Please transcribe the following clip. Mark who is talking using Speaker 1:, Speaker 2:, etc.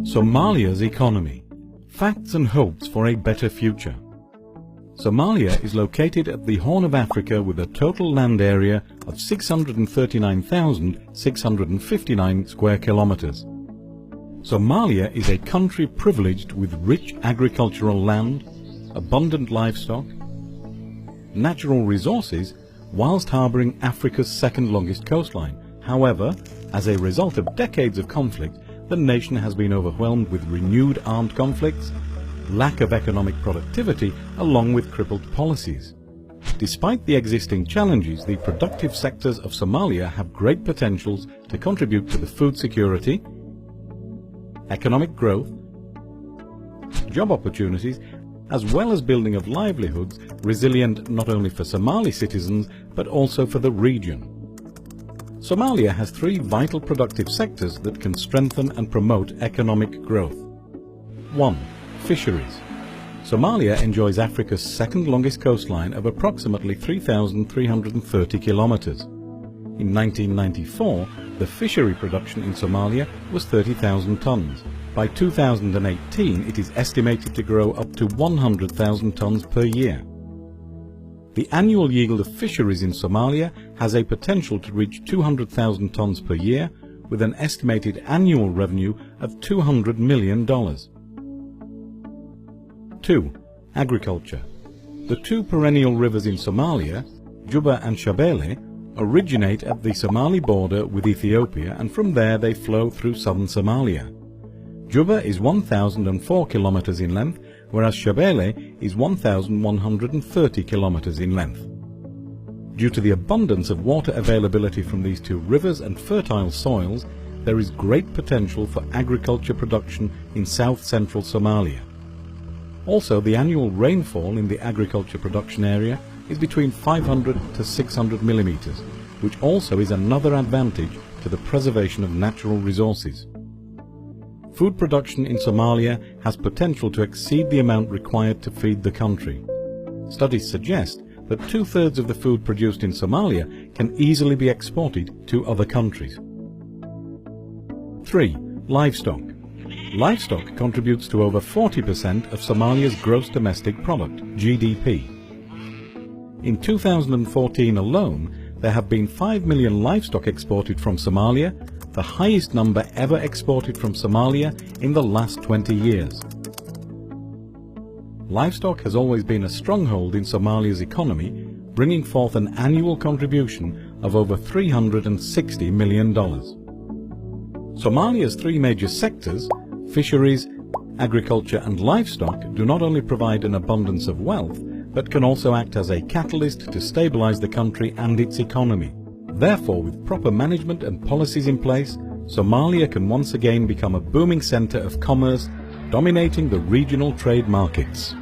Speaker 1: Somalia's economy. Facts and hopes for a better future. Somalia is located at the Horn of Africa with a total land area of 639,659 square kilometers. Somalia is a country privileged with rich agricultural land, abundant livestock, natural resources, whilst harboring Africa's second longest coastline. However, as a result of decades of conflict, the nation has been overwhelmed with renewed armed conflicts, lack of economic productivity, along with crippled policies. Despite the existing challenges, the productive sectors of Somalia have great potentials to contribute to the food security, economic growth, job opportunities, as well as building of livelihoods resilient not only for Somali citizens but also for the region. Somalia has three vital productive sectors that can strengthen and promote economic growth. 1. Fisheries. Somalia enjoys Africa's second longest coastline of approximately 3,330 kilometers. In 1994, the fishery production in Somalia was 30,000 tons. By 2018, it is estimated to grow up to 100,000 tons per year. The annual yield of fisheries in Somalia has a potential to reach 200,000 tons per year, with an estimated annual revenue of $200 million. 2. Agriculture. The two perennial rivers in Somalia, Juba and Shabelle, originate at the Somali border with Ethiopia, and from there they flow through southern Somalia. Juba is 1,004 kilometers in length, whereas Shabelle is 1,130 kilometers in length. Due to the abundance of water availability from these two rivers and fertile soils, there is great potential for agriculture production in south-central Somalia. Also, the annual rainfall in the agriculture production area is between 500 to 600 millimeters, which also is another advantage to the preservation of natural resources. Food production in Somalia has potential to exceed the amount required to feed the country. Studies suggest that 2/3 of the food produced in Somalia can easily be exported to other countries. 3. Livestock. Livestock contributes to over 40% of Somalia's gross domestic product, GDP. In 2014 alone, there have been 5 million livestock exported from Somalia, the highest number ever exported from Somalia in the last 20 years. Livestock has always been a stronghold in Somalia's economy, bringing forth an annual contribution of over $360 million. Somalia's three major sectors, fisheries, agriculture and livestock, do not only provide an abundance of wealth, but can also act as a catalyst to stabilize the country and its economy. Therefore, with proper management and policies in place, Somalia can once again become a booming center of commerce, dominating the regional trade markets.